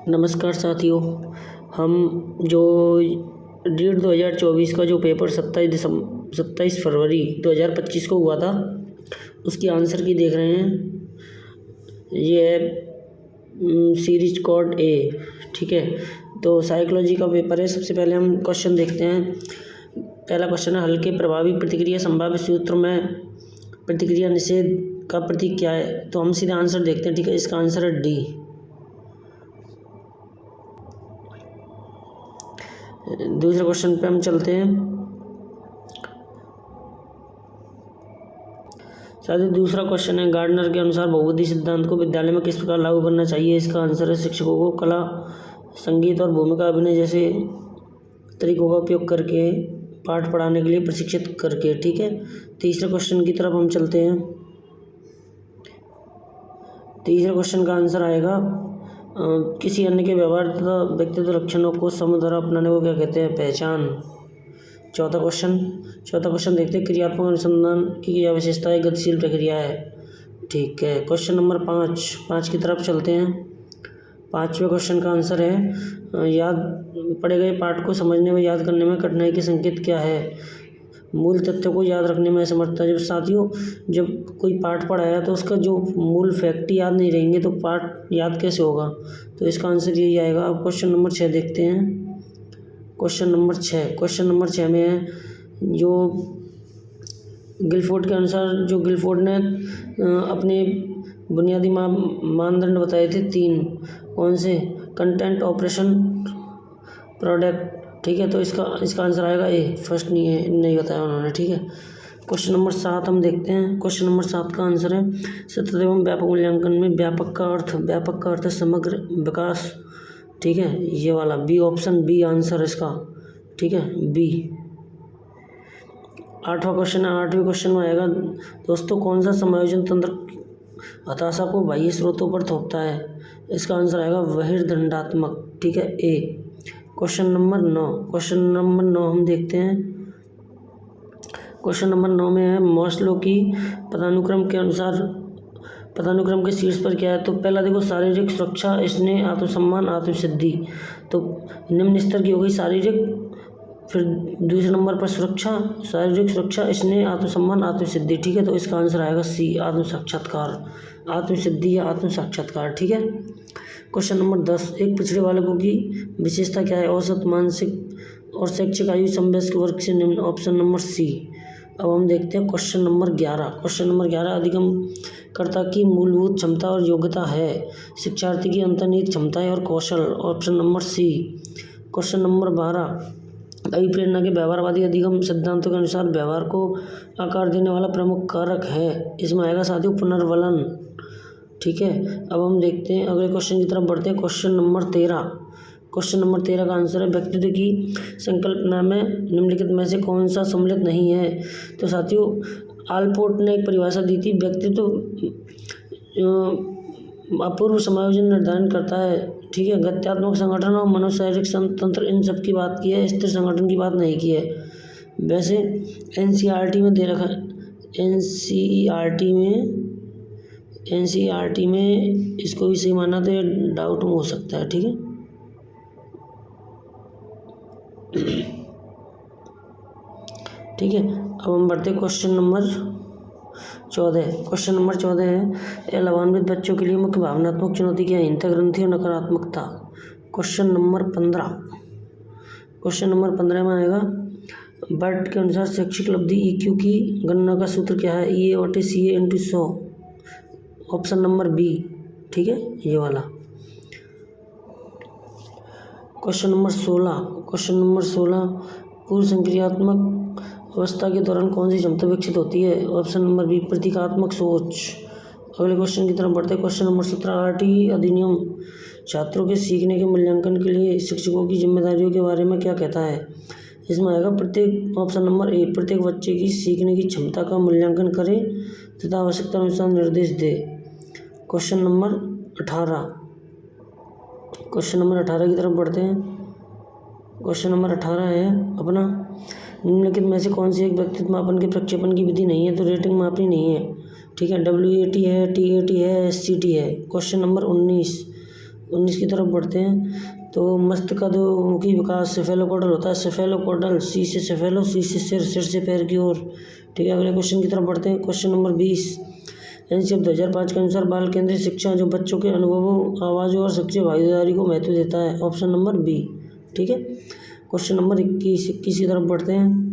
नमस्कार साथियों। हम जो रीट 2024 का जो पेपर 27 फरवरी 2025 को हुआ था उसकी आंसर की देख रहे हैं। ये है सीरीज कोड ए। ठीक है, तो साइकोलॉजी का पेपर है। सबसे पहले हम क्वेश्चन देखते हैं। पहला क्वेश्चन है, हल्के प्रभावी प्रतिक्रिया संभाव्य सूत्र में प्रतिक्रिया निषेध का प्रतीक क्या है। तो हम सीधे आंसर देखते हैं। ठीक है, इसका आंसर है डी। दूसरे क्वेश्चन पे हम चलते हैं। साथ दूसरा क्वेश्चन है, गार्डनर के अनुसार बहुविधि सिद्धांत को विद्यालय में किस प्रकार लागू करना चाहिए। इसका आंसर है शिक्षकों को कला, संगीत और भूमिका अभिनय जैसे तरीकों का उपयोग करके पाठ पढ़ाने के लिए प्रशिक्षित करके। ठीक है, तीसरे क्वेश्चन की तरफ हम चलते हैं। तीसरे क्वेश्चन का आंसर आएगा, किसी अन्य के व्यवहार तथा व्यक्तित्व लक्षणों को समूह द्वारा अपनाने को क्या कहते हैं, पहचान। चौथा क्वेश्चन देखते हैं, क्रियात्मक अनुसंधान की क्या विशेषता है, गतिशील प्रक्रिया है। ठीक है, क्वेश्चन नंबर 5 की तरफ चलते हैं। पाँचवें क्वेश्चन का आंसर है, याद पढ़े गए पाठ को समझने व याद करने में कठिनाई के संकेत क्या है। मूल तथ्यों को याद रखने में असमर्थता। जब साथियों जब कोई पाठ पढ़ाया तो उसका जो मूल फैक्ट याद नहीं रहेंगे तो पाठ याद कैसे होगा। तो इसका आंसर यही आएगा। अब क्वेश्चन नंबर 6 देखते हैं। क्वेश्चन नंबर 6 में है, जो गिलफोर्ड के अनुसार, जो गिलफोर्ड ने अपने बुनियादी मानदंड बताए थे 3। कौन से, कंटेंट, ऑपरेशन, प्रोडक्ट। ठीक है, तो इसका आंसर आएगा ए। फर्स्ट नहीं बताया उन्होंने। ठीक है, क्वेश्चन नंबर 7 हम देखते हैं। क्वेश्चन नंबर 7 का आंसर है, सतत एवं व्यापक मूल्यांकन में व्यापक का अर्थ समग्र विकास। ठीक है, ये वाला बी, ऑप्शन बी आंसर इसका। ठीक है, बी। 8वां क्वेश्चन है। 8वें क्वेश्चन में आएगा, दोस्तों कौन सा समायोजन तंत्र हताशा को बाह्य स्रोतों पर थोपता है। इसका आंसर आएगा बहिर्दंडात्मक। ठीक है, ए। क्वेश्चन नंबर 9 हम देखते हैं। क्वेश्चन नंबर 9 में है, मास्लो की पदानुक्रम के शीर्ष पर क्या है। तो पहला देखो, शारीरिक सुरक्षा, स्नेह, आत्मसम्मान, आत्मसिद्धि। तो निम्न स्तर की हो गई शारीरिक, फिर दूसरे नंबर पर सुरक्षा, शारीरिक सुरक्षा, स्नेह, आत्मसम्मान, आत्मसिद्धि। ठीक है, तो इसका आंसर आएगा सी, आत्म साक्षात्कार, आत्मसिद्धि या आत्म साक्षात्कार। ठीक है, क्वेश्चन नंबर 10, एक पिछड़े बालकों की विशेषता क्या है। औसत मानसिक और शैक्षिक आयु समवयस्क वर्ग से निम्न। Option number C. अब हम देखते हैं क्वेश्चन नंबर 11। अधिगमकर्ता की मूलभूत क्षमता और योग्यता है, शिक्षार्थी की अंतर्निहित क्षमताएं और कौशल। Option number C. Question number 12, अभिप्रेरणा के व्यवहारवादी अधिगम सिद्धांतों के अनुसार व्यवहार को आकार देने वाला प्रमुख कारक है। इसमें आएगा साथियों पुनर्वलन। ठीक है, अब हम देखते हैं अगले क्वेश्चन की तरफ बढ़ते हैं। क्वेश्चन नंबर 13 का आंसर है, व्यक्तित्व की संकल्पना में निम्नलिखित में से कौन सा सम्मिलित नहीं है। तो साथियों आलपोर्ट ने एक परिभाषा दी थी, व्यक्तित्व अपूर्व समायोजन निर्धारण करता है। ठीक है, गत्यात्मक संगठन और मनोशारीरिक तंत्र, इन सब की बात की है, स्थिर संगठन की बात नहीं की है। वैसे एनसीईआरटी में दे रखा है, एनसीईआरटी में इसको भी सही माना तो डाउट में हो सकता है। ठीक है, ठीक है, अब हम बढ़ते क्वेश्चन नंबर 14 है, लाभान्वित बच्चों के लिए मुख्य भावनात्मक चुनौती क्या है। हिंसा, ग्रंथि और नकारात्मकता। क्वेश्चन नंबर 15 में आएगा, बर्ट के अनुसार शैक्षिक उपलब्धि EQ की गणना का सूत्र क्या है। EA/CA × 100। Option number B. ठीक है, ये वाला। क्वेश्चन नंबर 16, पूर्व संक्रियात्मक अवस्था के दौरान कौन सी क्षमता विकसित होती है। ऑप्शन नंबर बी, प्रतीकात्मक सोच। अगले क्वेश्चन की तरफ बढ़ते हैं। क्वेश्चन नंबर 17, RT अधिनियम छात्रों के सीखने के मूल्यांकन के लिए शिक्षकों की जिम्मेदारियों के बारे में क्या कहता है। इसमें आएगा ऑप्शन नंबर ए, प्रत्येक बच्चे की सीखने की क्षमता का मूल्यांकन करें तथा आवश्यकता अनुसार निर्देश दे। क्वेश्चन नंबर 18 की तरफ बढ़ते हैं। क्वेश्चन नंबर 18 है अपना, निम्नलिखित में से कौन सी एक व्यक्तित्व मापन के प्रक्षेपण की विधि नहीं है। तो रेटिंग मापनी नहीं है। ठीक है, WAT है, TAT है, SCT है। क्वेश्चन नंबर 19, 19 की तरफ बढ़ते हैं। तो मस्तिष्कोद्मुखी विकास सेफेलोकॉर्डल होता है, सेफेलोकॉर्डल, सी से सेफेलो, सी से सिर, सिर से पैर की ओर। ठीक है, अगले क्वेश्चन की तरफ बढ़ते हैं। क्वेश्चन नंबर 20 एनसीएफ 2005 के अनुसार बाल केंद्रित शिक्षा जो बच्चों के अनुभवों, आवाज़ों और सक्रिय भागीदारी को महत्व देता है। Option number B. ठीक है, क्वेश्चन नंबर 21 की तरफ बढ़ते हैं।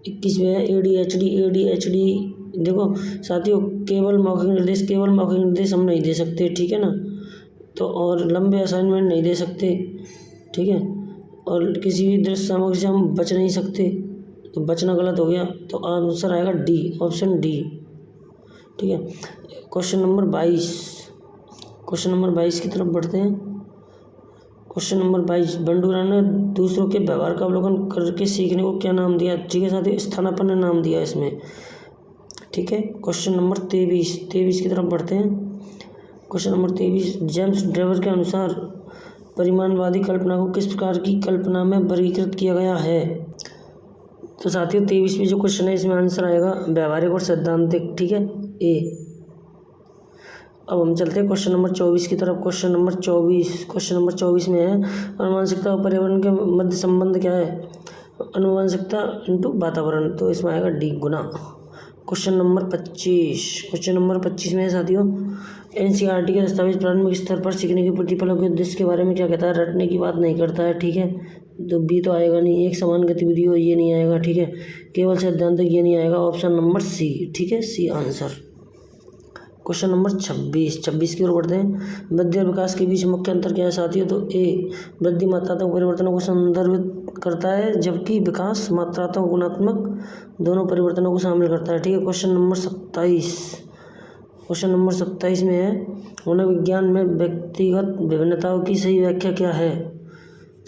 21 में है ADHD। देखो साथियों, केवल मौखिक निर्देश हम नहीं दे सकते, ठीक है ना, तो और लंबे असाइनमेंट नहीं दे सकते, ठीक है, और किसी भी दृश्य सामग्री से हम बच नहीं सकते, तो बचना गलत हो गया, तो आंसर आएगा डी, ऑप्शन डी। ठीक है, क्वेश्चन नंबर 22 की तरफ बढ़ते हैं। क्वेश्चन नंबर 22 बंडूरा ने दूसरों के व्यवहार का अवलोकन करके सीखने को क्या नाम दिया। ठीक है साथियों, स्थानापन्न नाम दिया इसमें। ठीक है, क्वेश्चन नंबर 23 की तरफ बढ़ते हैं। क्वेश्चन नंबर 23 जेम्स ड्रेवर के अनुसार परिमाणवादी कल्पना को किस प्रकार की कल्पना में वर्गीकृत किया गया है। तो साथियों 23 में जो क्वेश्चन है इसमें आंसर आएगा व्यवहारिक और सैद्धांतिक। ठीक है, ए। अब हम चलते हैं क्वेश्चन नंबर 24 की तरफ। क्वेश्चन नंबर 24 में है अनुवांशिकता और पर्यावरण के मध्य संबंध क्या है। अनुवांशिकता इनटू वातावरण, तो इसमें आएगा डी, गुना। क्वेश्चन नंबर 25 में है साथियों एनसीईआरटी के दस्तावेज प्रारंभिक स्तर पर सीखने के प्रतिफलों के उद्देश्य के बारे में क्या कहता है। रटने की बात नहीं करता है, ठीक है, तो बी तो आएगा नहीं। एक समान गतिविधि हो, ये नहीं आएगा, ठीक है। केवल सैद्धांतिक, ये नहीं आएगा, ऑप्शन नंबर सी। ठीक है, सी आंसर। क्वेश्चन नंबर 26 की ओर बढ़ते हैं। वृद्धि और विकास के बीच मुख्य अंतर क्या है साथियों। तो ए वृद्धि मात्रात्मक परिवर्तनों को संदर्भित करता है, जबकि विकास मात्रात्मक गुणात्मक दोनों परिवर्तनों को शामिल करता है। ठीक है, क्वेश्चन नंबर 27 में है मनोविज्ञान में व्यक्तिगत विभिन्नताओं की सही व्याख्या क्या है।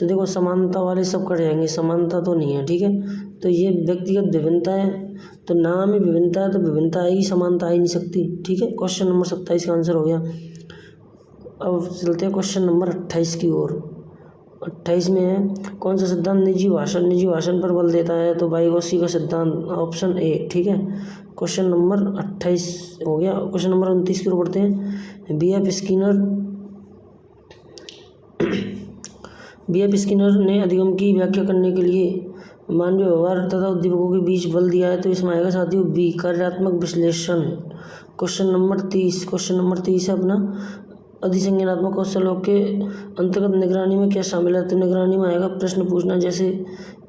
तो देखो समानता वाले सब कट जाएंगे, समानता तो नहीं है, ठीक है, तो ये व्यक्तिगत विभिन्नता है, तो नाम ही विभिन्नता है, तो विभिन्नता आएगी, समानता आ ही नहीं सकती। ठीक है, क्वेश्चन नंबर 27 का आंसर हो गया। अब चलते हैं क्वेश्चन नंबर 28 की ओर। 28 में है कौन सा सिद्धांत निजी भाषण पर बल देता है। तो वाइगोत्स्की का सिद्धांत, ऑप्शन ए। ठीक है, क्वेश्चन नंबर 28 हो गया। क्वेश्चन नंबर 29 की ओर बढ़ते हैं। बी.एफ. स्किनर ने अधिगम की व्याख्या करने के लिए मानवीय व्यवहार तथा उद्दीपकों के बीच बल दिया है। तो इसमें आएगा साथियों बी, कार्यात्मक विश्लेषण। क्वेश्चन नंबर 30 है अपना अधिसंज्ञानात्मक कौशलों के अंतर्गत निगरानी में क्या शामिल है। तो निगरानी में आएगा प्रश्न पूछना, जैसे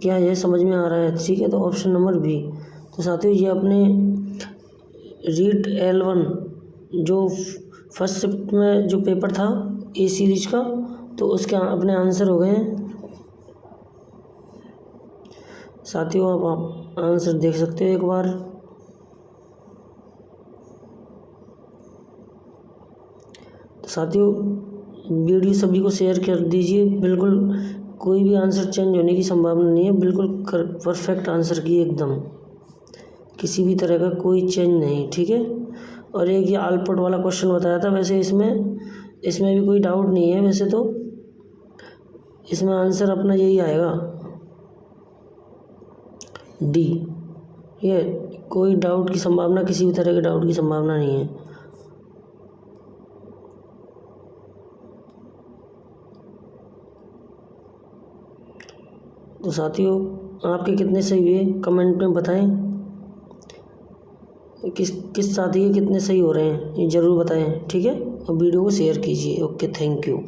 क्या यह समझ में आ रहा है। ठीक है, तो ऑप्शन नंबर बी। तो साथियों ये अपने रीट L1 जो फर्स्ट शिफ्ट में जो पेपर था ए सीरीज का, तो उसके अपने आंसर हो गए हैं साथियों। आप आंसर देख सकते हो एक बार। तो साथियों वीडियो सभी को शेयर कर दीजिए, बिल्कुल कोई भी आंसर चेंज होने की संभावना नहीं है, बिल्कुल परफेक्ट आंसर की, एकदम किसी भी तरह का कोई चेंज नहीं। ठीक है, और एक ये आलपट वाला क्वेश्चन बताया था, वैसे इसमें भी कोई डाउट नहीं है, वैसे तो इसमें आंसर अपना यही आएगा डी। ये कोई डाउट की संभावना, किसी भी तरह के डाउट की संभावना नहीं है। तो साथियों आपके कितने सही हुए कमेंट में बताएं, किस साथी के कितने सही हो रहे हैं ये ज़रूर बताएं। ठीक है, और वीडियो को शेयर कीजिए। Okay, thank you.